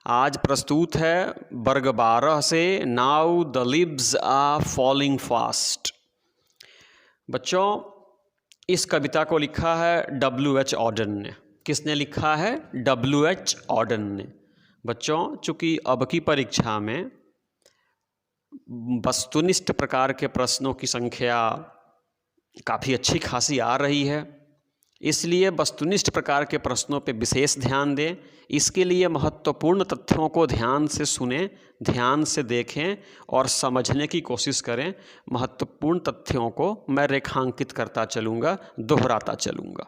आज प्रस्तुत है वर्ग 12 से now the leaves are falling fast. बच्चों, इस कविता को लिखा है W.H. ऑडेन ने। किसने लिखा है? W.H. ऑडेन ने। बच्चों, चूँकि अब की परीक्षा में वस्तुनिष्ठ प्रकार के प्रश्नों की संख्या काफ़ी अच्छी खासी आ रही है, इसलिए वस्तुनिष्ठ प्रकार के प्रश्नों पर विशेष ध्यान दें। इसके लिए महत्वपूर्ण तथ्यों को ध्यान से सुनें, ध्यान से देखें और समझने की कोशिश करें। महत्वपूर्ण तथ्यों को मैं रेखांकित करता चलूँगा, दोहराता चलूँगा।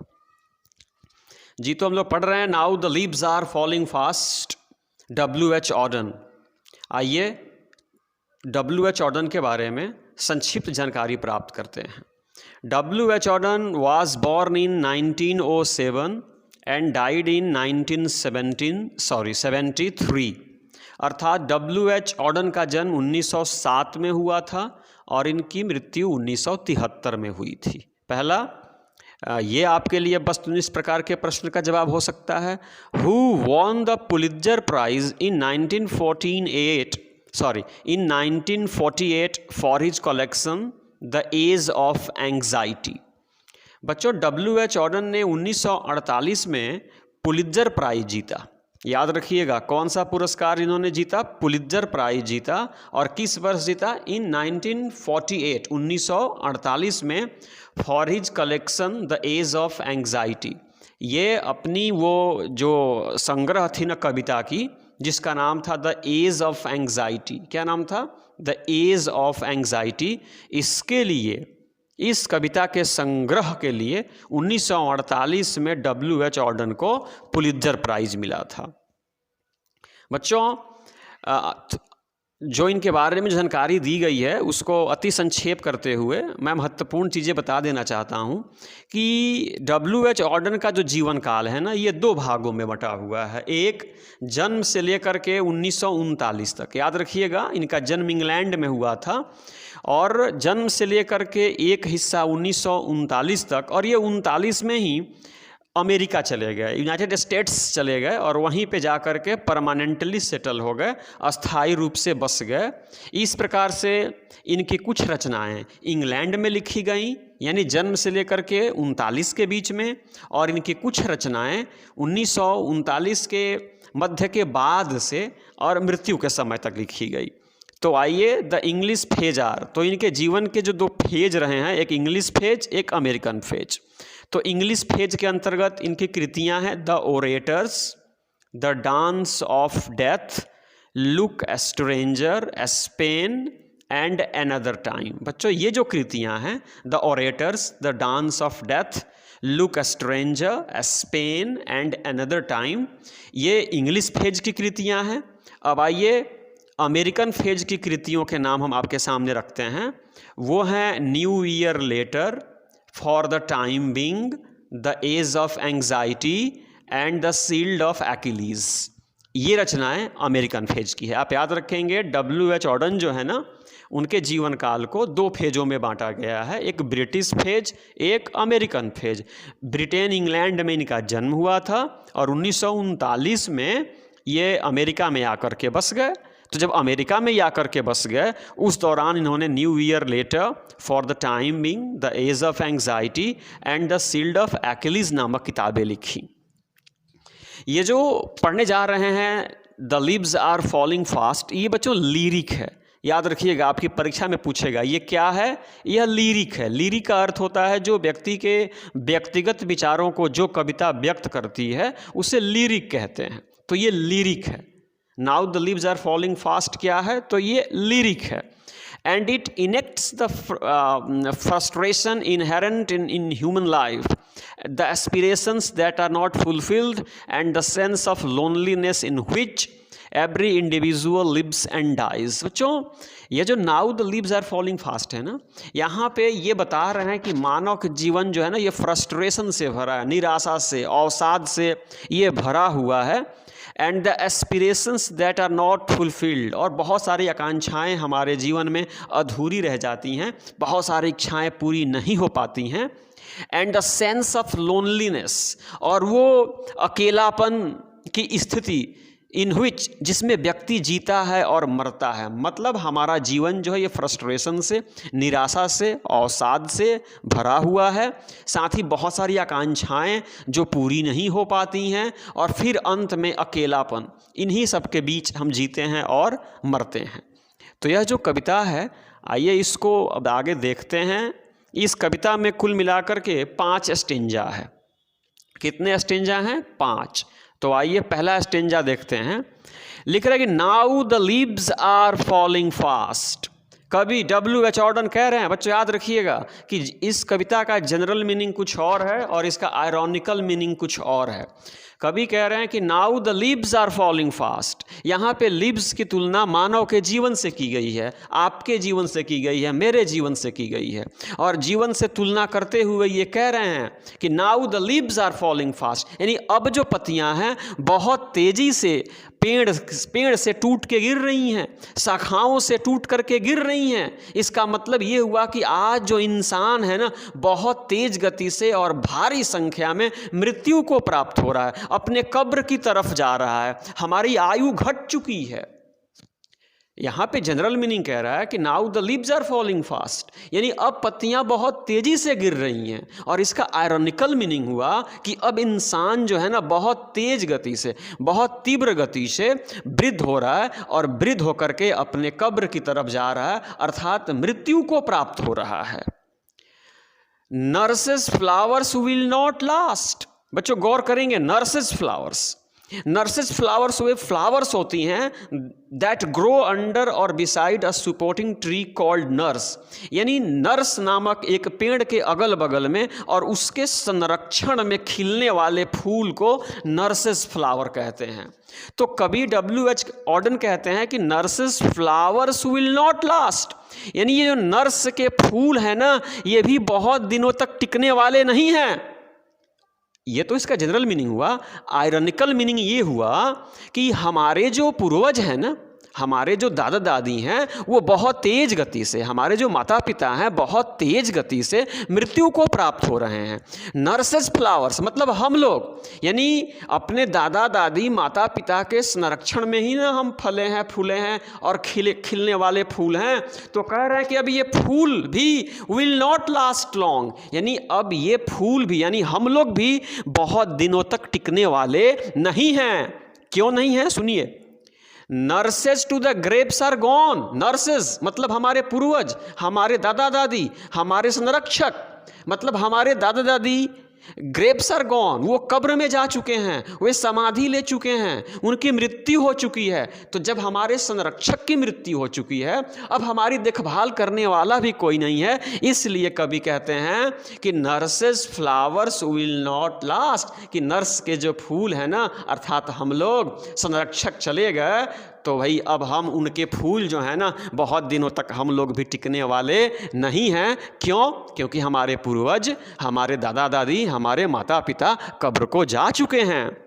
जी, तो हम लोग पढ़ रहे हैं now the leaves are falling fast, W.H. Odean. आइए W.H. ऑडेन के बारे में संक्षिप्त जानकारी प्राप्त करते हैं। W.H. Odean was born in 1907 and died in 1973। अर्थात W.H. ऑडेन का जन्म 1907 में हुआ था और इनकी मृत्यु 1973 में हुई थी। पहला, ये आपके लिए वस्तुनिष्ठ प्रकार के प्रश्न का जवाब हो सकता है। Who won the Pulitzer Prize in 1948 for his collection The Age of Anxiety? बच्चों, W.H. ऑडेन ने 1948 में पुलित्जर प्राइज जीता। याद रखिएगा, कौन सा पुरस्कार इन्होंने जीता? पुलित्जर प्राइज जीता। और किस वर्ष जीता? इन 1948 में for his collection the age of anxiety. ये अपनी वो जो संग्रह थी ना कविता की, जिसका नाम था द एज ऑफ एंग्जाइटी। क्या नाम था? The age of anxiety. इसके लिए, इस कविता के संग्रह के लिए 1948 में W.H. ऑडेन को पुलित्जर प्राइज मिला था। बच्चों, जो इनके बारे में जानकारी दी गई है उसको अति संक्षेप करते हुए मैं महत्वपूर्ण चीज़ें बता देना चाहता हूँ कि W.H. ऑडेन का जो जीवन काल है ना, ये दो भागों में बटा हुआ है। एक, जन्म से लेकर के 1939 तक। याद रखिएगा, इनका जन्म इंग्लैंड में हुआ था और जन्म से लेकर के एक हिस्सा 1939 तक, और ये 39 में ही अमेरिका चले गए, यूनाइटेड स्टेट्स चले गए और वहीं पे जा कर के परमानेंटली सेटल हो गए, अस्थायी रूप से बस गए। इस प्रकार से इनकी कुछ रचनाएं इंग्लैंड में लिखी गई, यानी जन्म से लेकर के 39 के बीच में, और इनकी कुछ रचनाएं 1939 के मध्य के बाद से और मृत्यु के समय तक लिखी गई। तो आइए, द इंग्लिश फेज आर, तो इनके जीवन के जो दो फेज रहे हैं, एक इंग्लिश फेज, एक अमेरिकन फेज। तो इंग्लिश फेज के अंतर्गत इनकी कृतियां हैं the orators, the dance of death, look stranger, Spain and another time. बच्चों, ये जो कृतियां हैं, the orators, the dance of death, look stranger, Spain and another time, ये इंग्लिश फेज की कृतियां हैं। अब आइए, अमेरिकन फेज की कृतियों के नाम हम आपके सामने रखते हैं। वो हैं new year later, for the time being, the age of anxiety and the shield of एक्किलीज। ये रचनाएं अमेरिकन फेज की है। आप याद रखेंगे, W.H. ऑडेन जो है ना, उनके जीवन काल को दो फेजों में बांटा गया है, एक ब्रिटिश फेज, एक अमेरिकन फेज। ब्रिटेन, इंग्लैंड में इनका जन्म हुआ था और 1939 में ये अमेरिका में आकर के बस गए। तो जब अमेरिका में आकर के बस गए, उस दौरान इन्होंने new year later, for the time being, the age of anxiety and the shield of एक्किलीज नामक किताबें लिखी। ये जो पढ़ने जा रहे हैं the leaves are falling fast, ये बच्चों लिरिक है। याद रखिएगा, आपकी परीक्षा में पूछेगा ये क्या है। यह लिरिक है। लिरिक का अर्थ होता है जो व्यक्ति के व्यक्तिगत विचारों को जो कविता व्यक्त करती है, उसे लिरिक कहते हैं। तो ये लिरिक है। Now the leaves are falling fast क्या है? तो ये लिरिक है। And it enacts the frustration inherent in human life, the aspirations that are not fulfilled and the sense of loneliness in which every individual lives and dies. बच्चों, ये जो now the leaves are falling fast है ना, यहाँ पे ये बता रहे हैं कि मानव का जीवन जो है ना, ये फ्रस्ट्रेशन से भरा है, निराशा से, अवसाद से ये भरा हुआ है। And the aspirations that are not fulfilled, और बहुत सारी आकांक्षाएं हमारे जीवन में अधूरी रह जाती हैं, बहुत सारी इच्छाएं पूरी नहीं हो पाती हैं। And the sense of loneliness, और वो अकेलापन की स्थिति इन विच, जिसमें व्यक्ति जीता है और मरता है। मतलब हमारा जीवन जो है ये फ्रस्ट्रेशन से, निराशा से, अवसाद से भरा हुआ है। साथ ही बहुत सारी आकांक्षाएं जो पूरी नहीं हो पाती हैं, और फिर अंत में अकेलापन। इन्हीं सब के बीच हम जीते हैं और मरते हैं। तो यह जो कविता है, आइए इसको अब आगे देखते हैं। इस कविता में कुल मिलाकर के 5 स्टेंजा है। कितने स्टेंजा हैं? 5। तो आइए पहला स्टेंजा देखते हैं। लिख रहे हैं कि now the leaves are falling fast. कवि W.H. ऑर्डन कह रहे हैं, बच्चों याद रखिएगा कि इस कविता का जनरल मीनिंग कुछ और है और इसका आयरॉनिकल मीनिंग कुछ और है। कवि कह रहे हैं कि now the leaves are falling fast. यहाँ पे लीव्स की तुलना मानव के जीवन से की गई है, आपके जीवन से की गई है, मेरे जीवन से की गई है, और जीवन से तुलना करते हुए ये कह रहे हैं कि now the leaves are falling fast, यानी अब जो पत्तियाँ हैं बहुत तेज़ी से पेड़ से टूट के गिर रही हैं, शाखाओं से टूट करके गिर रही हैं। इसका मतलब ये हुआ कि आज जो इंसान है ना, बहुत तेज गति से और भारी संख्या में मृत्यु को प्राप्त हो रहा है, अपने कब्र की तरफ जा रहा है, हमारी आयु घट चुकी है। यहाँ पे जनरल मीनिंग कह रहा है कि now the leaves are falling fast, यानी अब पत्तियाँ बहुत तेज़ी से गिर रही हैं। और इसका आयरॉनिकल मीनिंग हुआ कि अब इंसान जो है ना बहुत तेज गति से, बहुत तीव्र गति से वृद्ध हो रहा है, और वृद्ध होकर के अपने कब्र की तरफ जा रहा है, अर्थात मृत्यु को प्राप्त हो रहा है। Nurses flowers will not last. बच्चों गौर करेंगे, नर्सेस फ्लावर्स वे फ्लावर्स होती हैं दैट ग्रो अंडर और beside a supporting tree called nurse, यानी नर्स नामक एक पेड़ के अगल बगल में और उसके संरक्षण में खिलने वाले फूल को नर्सेस फ्लावर कहते हैं। तो कवि W.H. ऑर्डन कहते हैं कि nurses flowers will not last, यानी ये जो नर्स के फूल हैं ना, ये भी बहुत दिनों तक टिकने वाले नहीं हैं। ये तो इसका जनरल मीनिंग हुआ। आयरॉनिकल मीनिंग ये हुआ कि हमारे जो पूर्वज हैं ना, हमारे जो दादा दादी हैं, वो बहुत तेज गति से, हमारे जो माता पिता हैं बहुत तेज गति से मृत्यु को प्राप्त हो रहे हैं। नर्सेस फ्लावर्स मतलब हम लोग, यानी अपने दादा दादी माता पिता के संरक्षण में ही ना हम फले हैं, फूले हैं और खिलने वाले फूल हैं। तो कह रहे हैं कि अब ये फूल भी विल नॉट लास्ट लॉन्ग, यानी अब ये फूल भी, यानी हम लोग भी बहुत दिनों तक टिकने वाले नहीं हैं। क्यों नहीं हैं? सुनिए। Nurses to the grapes are gone. Nurses मतलब हमारे पूर्वज, हमारे दादा दादी, हमारे संरक्षक, मतलब हमारे दादा दादी ग्रेप्स आर गॉन, वो कब्र में जा चुके हैं, वे समाधि ले चुके हैं, उनकी मृत्यु हो चुकी है। तो जब हमारे संरक्षक की मृत्यु हो चुकी है, अब हमारी देखभाल करने वाला भी कोई नहीं है। इसलिए कवि कहते हैं कि nurses flowers will not last, कि नर्स के जो फूल हैं ना, अर्थात हम लोग, संरक्षक चले गए तो भाई अब हम उनके फूल जो हैं ना बहुत दिनों तक हम लोग भी टिकने वाले नहीं हैं। क्यों? क्योंकि हमारे पूर्वज, हमारे दादा दादी, हमारे माता पिता कब्र को जा चुके हैं।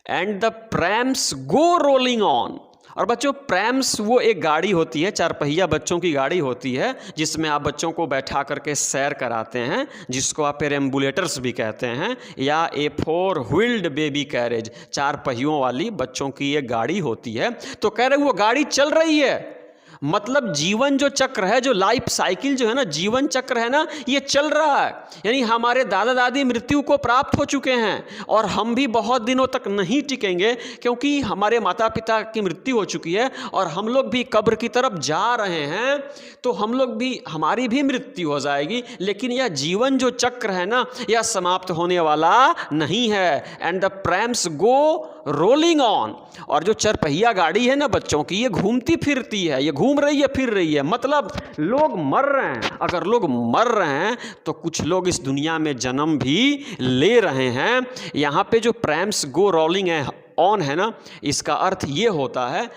And the prams go rolling on. और बच्चों प्रैम्स वो एक गाड़ी होती है, 4 पहिया बच्चों की गाड़ी होती है, जिसमें आप बच्चों को बैठा करके सैर कराते हैं, जिसको आप पेरेम्बुलेटर्स भी कहते हैं, या ए 4 व्हील्ड बेबी कैरेज, 4 पहियों वाली बच्चों की ये गाड़ी होती है। तो कह रहे वो गाड़ी चल रही है, मतलब जीवन जो चक्र है, जो लाइफ साइकिल जो है ना, जीवन चक्र है ना, ये चल रहा है। यानी हमारे दादा दादी मृत्यु को प्राप्त हो चुके हैं और हम भी बहुत दिनों तक नहीं टिकेंगे, क्योंकि हमारे माता पिता की मृत्यु हो चुकी है और हम लोग भी कब्र की तरफ जा रहे हैं। तो हम लोग भी, हमारी भी मृत्यु हो जाएगी, लेकिन यह जीवन जो चक्र है ना, यह समाप्त होने वाला नहीं है। And the prams go rolling on. और जो 4 पहिया गाड़ी है ना बच्चों की, ये घूमती फिरती है, ये घूम रही है, फिर रही है, मतलब लोग मर रहे हैं। अगर लोग मर रहे हैं तो कुछ लोग इस दुनिया में जन्म भी ले रहे हैं। यहाँ पे जो प्रैम्स गो रोलिंग है ऑन है ना, इसका अर्थ ये होता है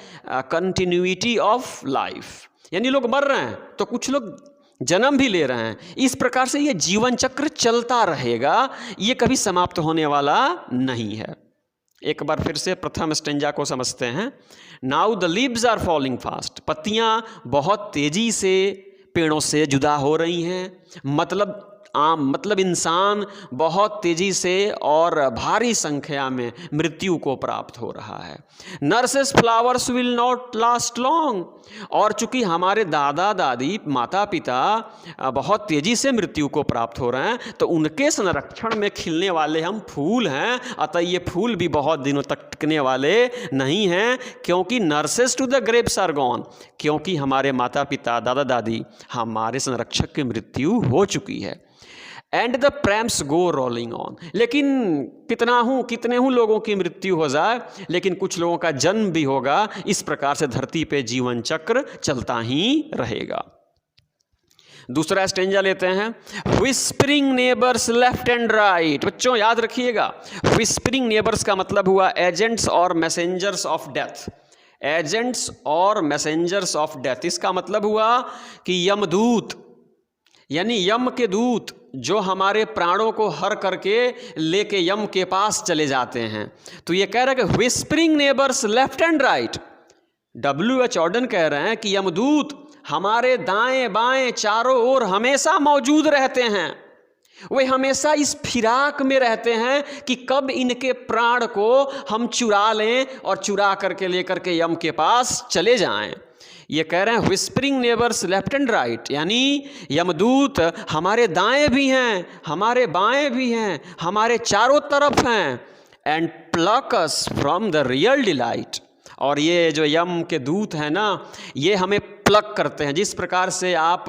कंटिन्यूटी ऑफ लाइफ, यानी लोग मर रहे हैं तो कुछ लोग जन्म भी ले रहे हैं। इस प्रकार से ये जीवन चक्र चलता रहेगा, ये कभी समाप्त होने वाला नहीं है। एक बार फिर से प्रथम स्टेंजा को समझते हैं। Now the leaves are falling fast, पत्तियां बहुत तेजी से पेड़ों से जुदा हो रही हैं, मतलब आम मतलब इंसान बहुत तेज़ी से और भारी संख्या में मृत्यु को प्राप्त हो रहा है। Nurses flowers will not last long, और चूंकि हमारे दादा दादी माता पिता बहुत तेज़ी से मृत्यु को प्राप्त हो रहे हैं, तो उनके संरक्षण में खिलने वाले हम फूल हैं, अतः ये फूल भी बहुत दिनों तक टिकने वाले नहीं हैं, क्योंकि nurses to the grapes are gone, क्योंकि हमारे माता पिता दादा दादी हमारे संरक्षक की मृत्यु हो चुकी है। And the prams go rolling on, लेकिन कितने हूँ लोगों की मृत्यु हो जाए, लेकिन कुछ लोगों का जन्म भी होगा। इस प्रकार से धरती पे जीवन चक्र चलता ही रहेगा। दूसरा स्टेंजा लेते हैं, whispering neighbours left and right. बच्चों याद रखिएगा, विस्परिंग नेबर्स का मतलब हुआ एजेंट्स और मैसेंजर्स ऑफ डेथ। एजेंट्स और मैसेंजर्स ऑफ डेथ, इसका मतलब हुआ कि यमदूत यानी यम के दूत जो हमारे प्राणों को हर करके लेके यम के पास चले जाते हैं। तो ये कह रहे हैं कि whispering neighbours left and right. W.H. Orton कह रहे हैं कि यमदूत हमारे दाएं बाएं चारों ओर हमेशा मौजूद रहते हैं। वे हमेशा इस फिराक में रहते हैं कि कब इनके प्राण को हम चुरा लें और चुरा करके लेकर के यम के पास चले जाएं। ये कह रहे हैं whispering neighbours left and right, यानी यमदूत हमारे दाएं भी हैं, हमारे बाएं भी हैं, हमारे चारों तरफ हैं। And plug us from the real delight, और ये जो यम के दूत हैं ना, ये हमें प्लक करते हैं। जिस प्रकार से आप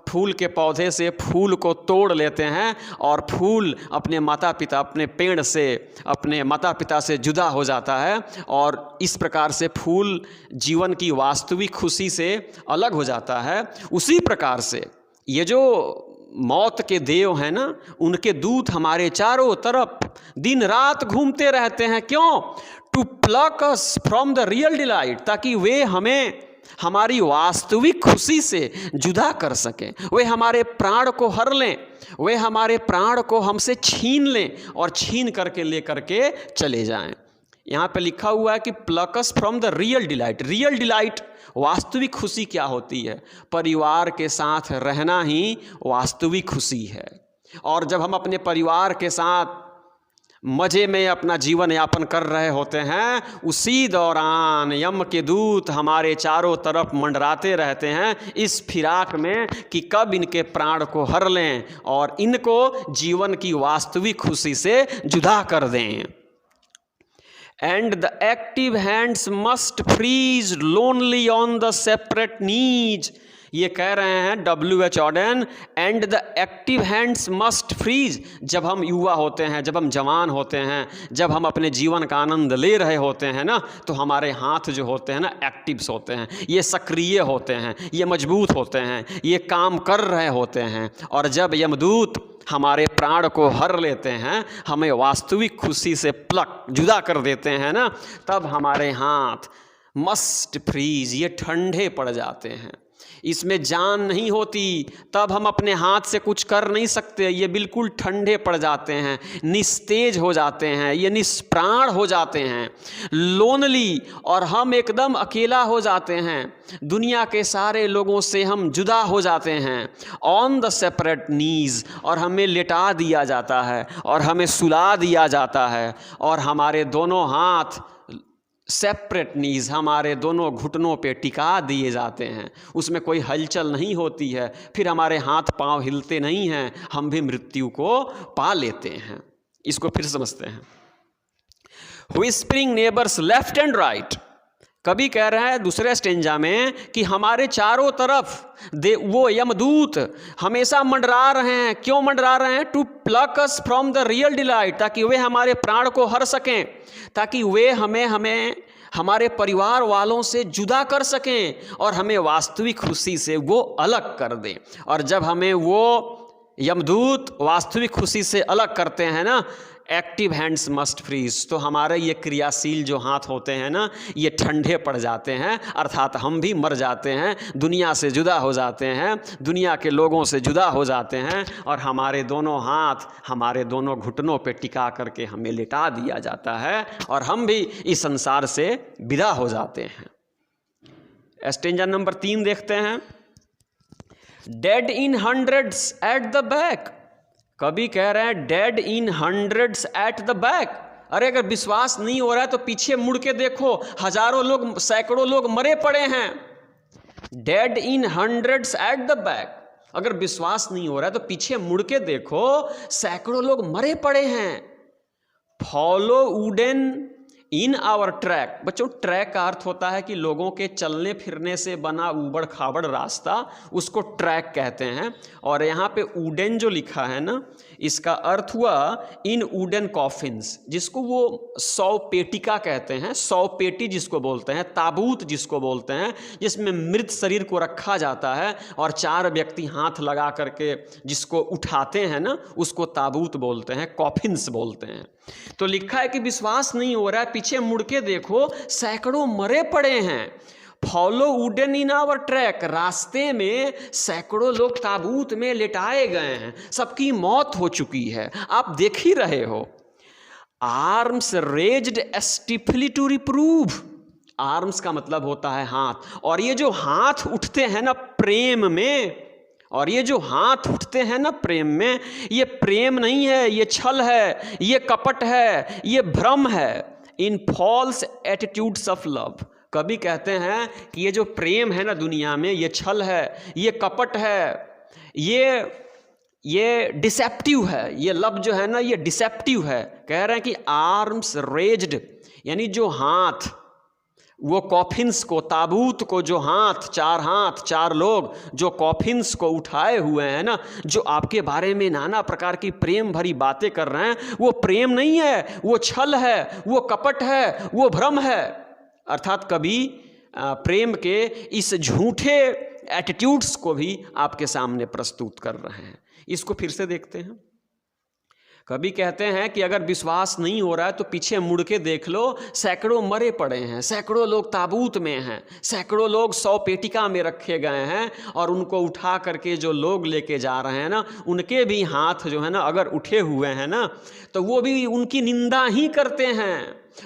फूल के पौधे से फूल को तोड़ लेते हैं और फूल अपने माता पिता अपने पेड़ से अपने माता पिता से जुदा हो जाता है, और इस प्रकार से फूल जीवन की वास्तविक खुशी से अलग हो जाता है, उसी प्रकार से ये जो मौत के देव हैं ना, उनके दूत हमारे चारों तरफ दिन रात घूमते रहते हैं। क्यों? To plug us from the real delight, ताकि वे हमें हमारी वास्तविक खुशी से जुदा कर सकें, वे हमारे प्राण को हर लें, वे हमारे प्राण को हमसे छीन लें और छीन करके ले करके चले जाएं। यहाँ पे लिखा हुआ है कि plug us from the real delight. Real delight, वास्तविक खुशी क्या होती है? परिवार के साथ रहना ही वास्तविक खुशी है। और जब हम अपने परिवार के साथ मज़े में अपना जीवन यापन कर रहे होते हैं, उसी दौरान यम के दूत हमारे चारों तरफ मंडराते रहते हैं इस फिराक में कि कब इनके प्राण को हर लें और इनको जीवन की वास्तविक खुशी से जुदा कर दें। And the active hands must freeze lonely on the separate knees. ये कह रहे हैं W.H. Auden, and the active hands must freeze. जब हम युवा होते हैं, जब हम जवान होते हैं, जब हम अपने जीवन का आनंद ले रहे होते हैं ना, तो हमारे हाथ जो होते हैं ना, एक्टिव्स होते हैं, ये सक्रिय होते हैं, ये मजबूत होते हैं, ये काम कर रहे होते हैं। और जब यमदूत हमारे प्राण को हर लेते हैं, हमें वास्तविक खुशी से प्लक जुदा कर देते हैं ना, तब हमारे हाथ मस्ट फ्रीज, ये ठंडे पड़ जाते हैं, इसमें जान नहीं होती, तब हम अपने हाथ से कुछ कर नहीं सकते, ये बिल्कुल ठंडे पड़ जाते हैं, निस्तेज हो जाते हैं, ये निष्प्राण हो जाते हैं, लोनली, और हम एकदम अकेला हो जाते हैं, दुनिया के सारे लोगों से हम जुदा हो जाते हैं। ऑन द सेपरेट नीज, और हमें लेटा दिया जाता है और हमें सुला दिया जाता है, और हमारे दोनों हाथ सेपरेट नीज, हमारे दोनों घुटनों पे टिका दिए जाते हैं, उसमें कोई हलचल नहीं होती है, फिर हमारे हाथ पांव हिलते नहीं हैं, हम भी मृत्यु को पा लेते हैं। इसको फिर समझते हैं। Whispering neighbours left and right, कभी कह रहा है दूसरे स्टेंजा में कि हमारे चारों तरफ वो यमदूत हमेशा मंडरा रहे हैं। क्यों मंडरा रहे हैं? To plug us from the real delight, ताकि वे हमारे प्राण को हर सकें, ताकि वे हमें हमारे परिवार वालों से जुदा कर सकें और हमें वास्तविक खुशी से वो अलग कर दें। और जब हमें वो यमदूत वास्तविक खुशी से अलग करते हैं ना, एक्टिव हैंड्स मस्ट फ्रीज, तो हमारे ये क्रियाशील जो हाथ होते हैं ना, ये ठंडे पड़ जाते हैं, अर्थात हम भी मर जाते हैं, दुनिया से जुदा हो जाते हैं, दुनिया के लोगों से जुदा हो जाते हैं, और हमारे दोनों हाथ हमारे दोनों घुटनों पे टिका करके हमें लिटा दिया जाता है और हम भी इस संसार से विदा हो जाते हैं। स्टेंजा नंबर 3 देखते हैं। Dead in hundreds at the back, कवि कह रहे हैं dead in hundreds at the back. अरे अगर विश्वास नहीं हो रहा है तो पीछे मुड़ के देखो, हजारों लोग, सैकड़ों लोग मरे पड़े हैं। Dead in hundreds at the back. अगर विश्वास नहीं हो रहा है तो पीछे मुड़ के देखो, सैकड़ों लोग मरे पड़े हैं। Follow wooden in our track. बच्चों, ट्रैक का अर्थ होता है कि लोगों के चलने फिरने से बना ऊबड़ खाबड़ रास्ता, उसको ट्रैक कहते हैं। और यहाँ पे वुडन जो लिखा है ना, इसका अर्थ हुआ इन वुडन कॉफिन्स, जिसको वो 100 पेटिका कहते हैं। 100 पेटी जिसको बोलते हैं, ताबूत जिसको बोलते हैं, जिसमें मृत शरीर को रखा जाता है और 4 व्यक्ति हाथ लगा करके जिसको उठाते हैं ना, उसको ताबूत बोलते हैं, कॉफिन्स बोलते हैं। तो लिखा है कि विश्वास नहीं हो रहा है, पीछे मुड़ के देखो, सैकड़ों मरे पड़े हैं। Follow wooden in our track. रास्ते में सैकड़ों लोग ताबूत में लिटाए गए हैं, सबकी मौत हो चुकी है, आप देख ही रहे हो। Arms raised stiffly to reprove. Arms का मतलब होता है हाथ, और ये जो हाथ उठते हैं ना प्रेम में, और ये जो हाथ उठते हैं ना प्रेम में, ये प्रेम नहीं है, ये छल है, ये कपट है, ये भ्रम है। इन फॉल्स एटीट्यूड्स ऑफ लव। कभी कहते हैं कि ये जो प्रेम है ना दुनिया में, ये छल है, ये कपट है, ये डिसेप्टिव है। ये लव जो है ना, ये डिसेप्टिव है। कह रहे हैं कि आर्म्स रेज्ड, यानी जो हाथ, वो कॉफिन्स को, ताबूत को, जो हाथ, 4 लोग जो कॉफिन्स को उठाए हुए हैं ना, जो आपके बारे में नाना प्रकार की प्रेम भरी बातें कर रहे हैं, वो प्रेम नहीं है, वो छल है, वो कपट है, वो भ्रम है। अर्थात कभी प्रेम के इस झूठे एटीट्यूड्स को भी आपके सामने प्रस्तुत कर रहे हैं। इसको फिर से देखते हैं। कभी कहते हैं कि अगर विश्वास नहीं हो रहा है तो पीछे मुड़ के देख लो, सैकड़ों मरे पड़े हैं, सैकड़ों लोग ताबूत में हैं, सैकड़ों लोग 100 पेटिका में रखे गए हैं, और उनको उठा करके जो लोग लेके जा रहे हैं ना, उनके भी हाथ जो है ना अगर उठे हुए हैं ना, तो वो भी उनकी निंदा ही करते हैं।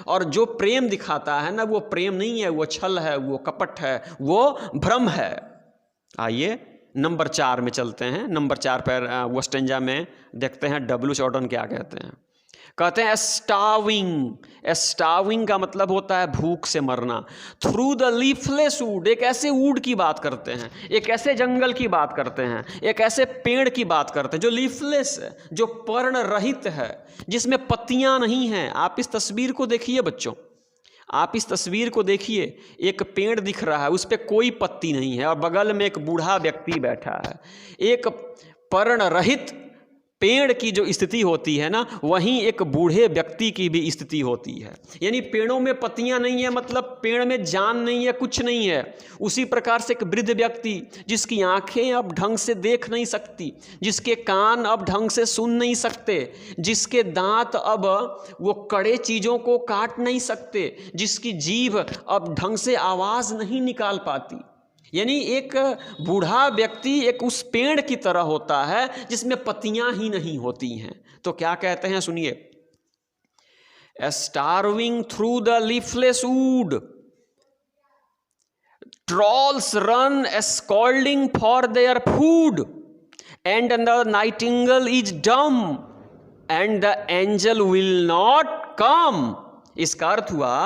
और जो प्रेम दिखाता है ना, वो प्रेम नहीं है, वो छल है, वो कपट है, वो भ्रम है। आइए नंबर 4 में चलते हैं। नंबर 4 पर वो स्टेंजा में देखते हैं डब्ल्यू जॉर्डन क्या कहते हैं। कहते हैं स्टार्विंग। स्टार्विंग का मतलब होता है भूख से मरना। थ्रू द लीफलेस वुड, एक ऐसे वुड की बात करते हैं, एक ऐसे जंगल की बात करते हैं, एक ऐसे पेड़ की बात करते हैं जो लीफलेस है, जो पर्ण रहित है, जिसमें पत्तियां नहीं हैं। आप इस तस्वीर को देखिए बच्चों, आप इस तस्वीर को देखिए, एक पेड़ दिख रहा है, उस पर कोई पत्ती नहीं है, और बगल में एक बूढ़ा व्यक्ति बैठा है। एक पर्ण रहित पेड़ की जो स्थिति होती है ना, वहीं एक बूढ़े व्यक्ति की भी स्थिति होती है। यानी पेड़ों में पत्तियां नहीं है, मतलब पेड़ में जान नहीं है, कुछ नहीं है। उसी प्रकार से एक वृद्ध व्यक्ति जिसकी आंखें अब ढंग से देख नहीं सकती, जिसके कान अब ढंग से सुन नहीं सकते, जिसके दांत अब वो कड़े चीज़ों को काट नहीं सकते, जिसकी जीभ अब ढंग से आवाज़ नहीं निकाल पाती। यानी एक बूढ़ा व्यक्ति एक उस पेड़ की तरह होता है जिसमें पत्तियां ही नहीं होती हैं। तो क्या कहते हैं सुनिए, starving through the leafless would, trolls run scolding for their food, and the Nightingale is dumb and the angel will not come. इसका अर्थ हुआ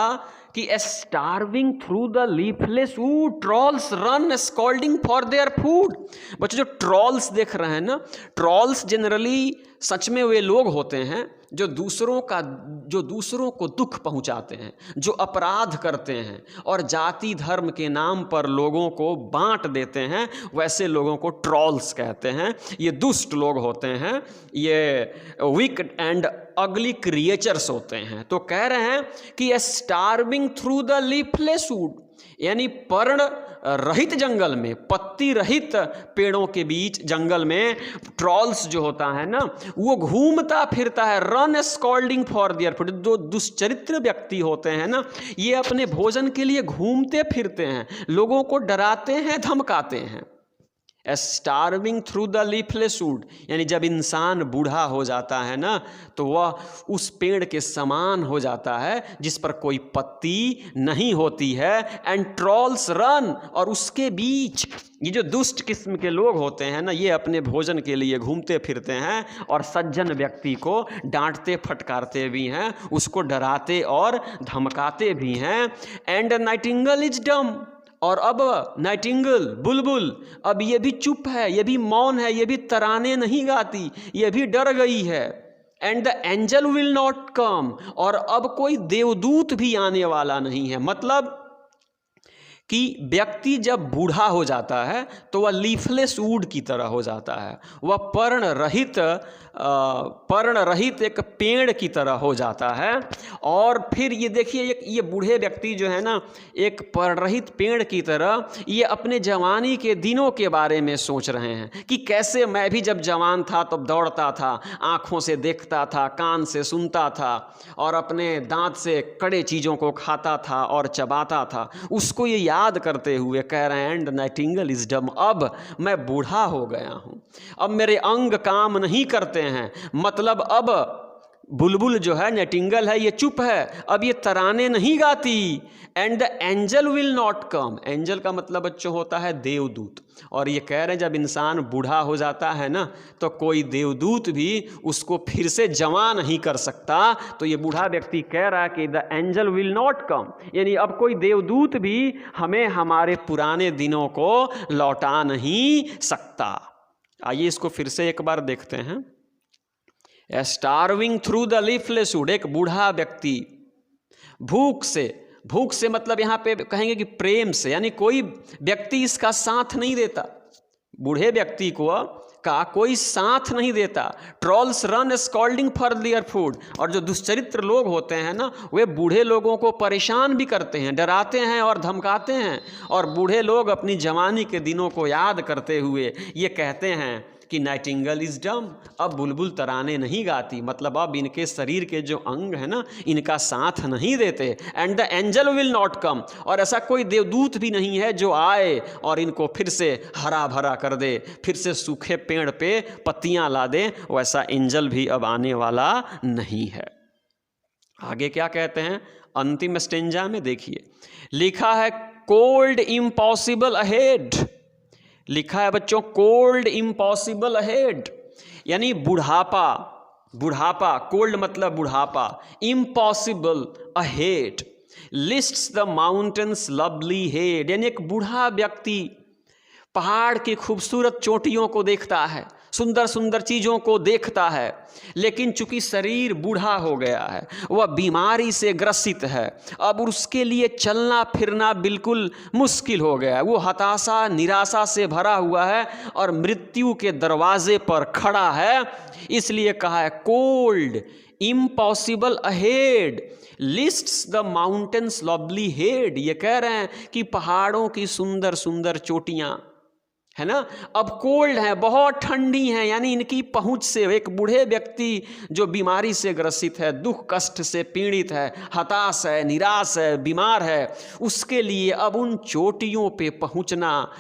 कि starving through the leafless would, trolls run scolding for their food. बच्चों, जो trolls देख रहे हैं ना, trolls generally सच में वे लोग होते हैं जो दूसरों को दुख पहुंचाते हैं, जो अपराध करते हैं और जाति धर्म के नाम पर लोगों को बांट देते हैं। वैसे लोगों को ट्रॉल्स कहते हैं। ये दुष्ट लोग होते हैं, ये विकेड एंड अगली क्रिएचर्स होते हैं। तो कह रहे हैं कि starving through the leafless would, यानी पर्ण रहित जंगल में, पत्ती रहित पेड़ों के बीच जंगल में ट्रॉल्स जो होता है ना, वो घूमता फिरता है। Run scolding for their food, जो दुष्चरित्र व्यक्ति होते हैं ना, ये अपने भोजन के लिए घूमते फिरते हैं, लोगों को डराते हैं, धमकाते हैं। Starving through the leafless would, यानी जब इंसान बूढ़ा हो जाता है ना तो वह उस पेड़ के समान हो जाता है जिस पर कोई पत्ती नहीं होती है। एंड ट्रॉल्स रन, और उसके बीच ये जो दुष्ट किस्म के लोग होते हैं ना, ये अपने भोजन के लिए घूमते फिरते हैं और सज्जन व्यक्ति को डांटते फटकारते भी हैं, उसको डराते और धमकाते भी हैं। एंड नाइटिंगेल इज डम, और अब नाइटिंगेल बुलबुल अब ये भी चुप है, ये भी मौन है, ये भी तराने नहीं गाती, ये भी डर गई है। And the angel will not come, और अब कोई देवदूत भी आने वाला नहीं है। मतलब कि व्यक्ति जब बूढ़ा हो जाता है तो वह लीफलेस वुड की तरह हो जाता है, वह पर्ण रहित एक पेड़ की तरह हो जाता है। और फिर ये देखिए, ये बूढ़े व्यक्ति जो है ना, एक पर्ण रहित पेड़ की तरह ये अपने जवानी के दिनों के बारे में सोच रहे हैं कि कैसे मैं भी जब जवान था तो दौड़ता था, आँखों से देखता था, कान से सुनता था और अपने दांत से कड़े चीज़ों को खाता था और चबाता था। उसको ये याद करते हुए कह रहे हैं एंड नाइटिंगेल इज डम, अब मैं बूढ़ा हो गया हूँ, अब मेरे अंग काम नहीं करते हैं। मतलब अब बुलबुल जो है, नाइटिंगेल है, ये चुप है, अब ये तराने नहीं गाती। And the angel will not come, angel का मतलब बच्चों होता है देवदूत। और ये कह रहे हैं जब इंसान बूढ़ा हो जाता है ना तो कोई देवदूत भी उसको फिर से जवान नहीं कर सकता। तो ये बूढ़ा व्यक्ति कह रहा है कि the angel will not come, यानी अब कोई देवदूत भी हमें हमारे पुराने दिनों को लौटा नहीं सकता। आइए इसको फिर से एक बार देखते हैं। Starving through the leafless would, एक बूढ़ा व्यक्ति भूख से मतलब यहाँ पे कहेंगे कि प्रेम से, यानी कोई व्यक्ति इसका साथ नहीं देता, बूढ़े व्यक्ति को का कोई साथ नहीं देता। Trolls run scolding for their food, और जो दुष्चरित्र लोग होते हैं ना, वे बूढ़े लोगों को परेशान भी करते हैं, डराते हैं और धमकाते हैं। और बूढ़े लोग अपनी जवानी के दिनों को याद करते हुए ये कहते हैं कि नाइटिंगेल इज डम, अब बुलबुल तराने नहीं गाती, मतलब अब इनके शरीर के जो अंग है ना, इनका साथ नहीं देते। And the angel will not come, और ऐसा कोई देवदूत भी नहीं है जो आए और इनको फिर से हरा भरा कर दे, फिर से सूखे पेड़ पे पत्तियां ला दे, वैसा एंजल भी अब आने वाला नहीं है। आगे क्या कहते हैं अंतिम स्टेंजा में, देखिए लिखा है कोल्ड इम्पॉसिबल अहेड, लिखा है बच्चों कोल्ड इम्पॉसिबल अहेड, यानी बुढ़ापा, कोल्ड मतलब बुढ़ापा, impossible ahead, lists the mountains lovely head, यानी एक बूढ़ा व्यक्ति पहाड़ की खूबसूरत चोटियों को देखता है, सुंदर सुंदर चीज़ों को देखता है, लेकिन चूंकि शरीर बूढ़ा हो गया है, वह बीमारी से ग्रसित है, अब उसके लिए चलना फिरना बिल्कुल मुश्किल हो गया है, वो हताशा निराशा से भरा हुआ है और मृत्यु के दरवाजे पर खड़ा है। इसलिए कहा है cold impossible ahead, lists the mountains lovely head, ये कह रहे हैं कि पहाड़ों की सुंदर सुंदर चोटियाँ है ना, अब कोल्ड है, बहुत ठंडी है, यानी इनकी पहुंच से एक बूढ़े व्यक्ति जो बीमारी से ग्रसित है, दुख कष्ट से पीड़ित है, हताश है, निराश है, बीमार है, उसके लिए अब उन चोटियों पे पहुंचना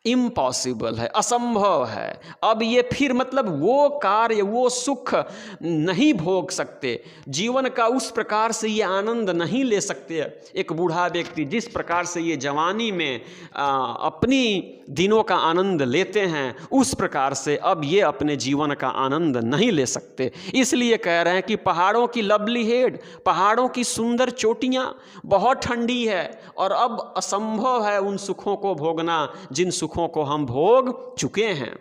इम्पॉसिबल है, असंभव है। अब ये फिर मतलब वो कार्य, वो सुख नहीं भोग सकते, जीवन का उस प्रकार से ये आनंद नहीं ले सकते। एक बूढ़ा व्यक्ति जिस प्रकार से ये जवानी में अपनी दिनों का आनंद लेते हैं, उस प्रकार से अब ये अपने जीवन का आनंद नहीं ले सकते। इसलिए कह रहे हैं कि पहाड़ों की लवली हेड, पहाड़ों की सुंदर चोटियाँ बहुत ठंडी है और अब असंभव है उन सुखों को भोगना जिन सुखों को हम भोग चुके हैं।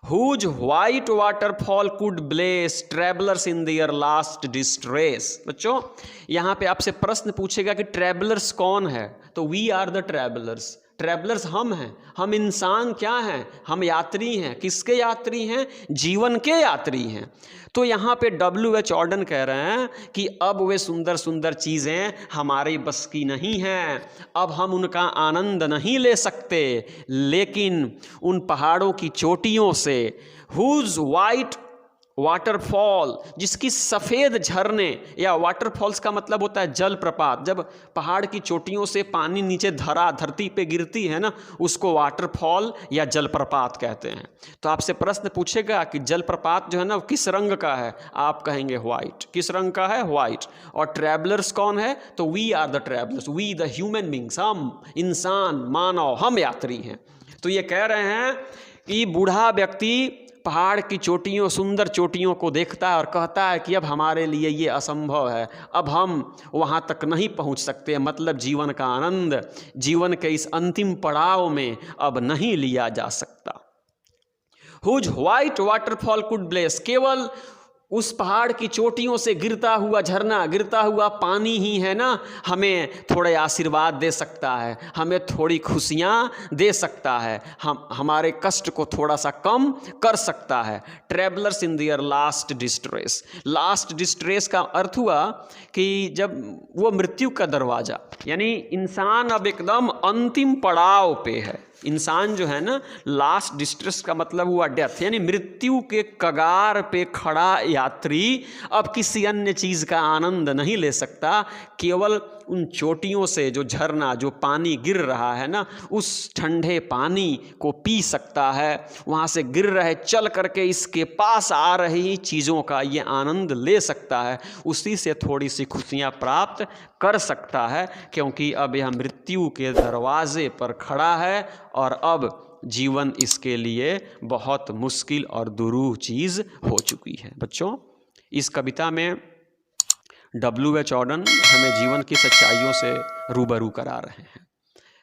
Whose white waterfall could bless travelers in their last distress। बच्चों यहाँ पे आपसे प्रश्न पूछेगा कि ट्रैवलर्स कौन है, तो we are the travelers, travellers हम हैं, हम इंसान क्या हैं, हम यात्री हैं। किसके यात्री हैं? जीवन के यात्री हैं। तो यहाँ पे W.H. ऑर्डन कह रहे हैं कि अब वे सुंदर सुंदर चीज़ें हमारे बस की नहीं हैं, अब हम उनका आनंद नहीं ले सकते, लेकिन उन पहाड़ों की चोटियों से whose white वाटरफॉल, जिसकी सफ़ेद झरने, या वाटरफॉल्स का मतलब होता है जलप्रपात, जब पहाड़ की चोटियों से पानी नीचे धरती पे गिरती है ना, उसको वाटरफॉल या जलप्रपात कहते हैं। तो आपसे प्रश्न पूछेगा कि जलप्रपात जो है ना किस रंग का है, आप कहेंगे व्हाइट। किस रंग का है? व्हाइट। और ट्रैवलर्स कौन है? तो we are the travellers, we the human beings, हम इंसान, मानव, हम यात्री हैं। तो ये कह रहे हैं कि बूढ़ा व्यक्ति पहाड़ की चोटियों, सुंदर चोटियों को देखता है और कहता है कि अब हमारे लिए ये असंभव है, अब हम वहाँ तक नहीं पहुँच सकते, मतलब जीवन का आनंद, जीवन के इस अंतिम पड़ाव में अब नहीं लिया जा सकता। Whose white waterfall could bless, केवल उस पहाड़ की चोटियों से गिरता हुआ झरना, गिरता हुआ पानी ही है ना हमें थोड़े आशीर्वाद दे सकता है, हमें थोड़ी खुशियाँ दे सकता है, हमारे कष्ट को थोड़ा सा कम कर सकता है। ट्रैवलर्स इन दियर लास्ट डिस्ट्रेस, लास्ट डिस्ट्रेस का अर्थ हुआ कि जब वो मृत्यु का दरवाज़ा, यानी इंसान अब एकदम अंतिम पड़ाव पे है, इंसान जो है ना, लास्ट डिस्ट्रेस का मतलब हुआ डेथ, यानी मृत्यु के कगार पे खड़ा यात्री अब किसी अन्य चीज़ का आनंद नहीं ले सकता, केवल उन चोटियों से जो झरना, जो पानी गिर रहा है ना, उस ठंडे पानी को पी सकता है, वहाँ से गिर रहे चल करके इसके पास आ रही चीज़ों का ये आनंद ले सकता है, उसी से थोड़ी सी खुशियाँ प्राप्त कर सकता है, क्योंकि अब यह मृत्यु के दरवाजे पर खड़ा है और अब जीवन इसके लिए बहुत मुश्किल और दुरूह चीज़ हो चुकी है। बच्चों, इस कविता में W.H. ऑर्डन हमें जीवन की सच्चाइयों से रूबरू करा रहे हैं।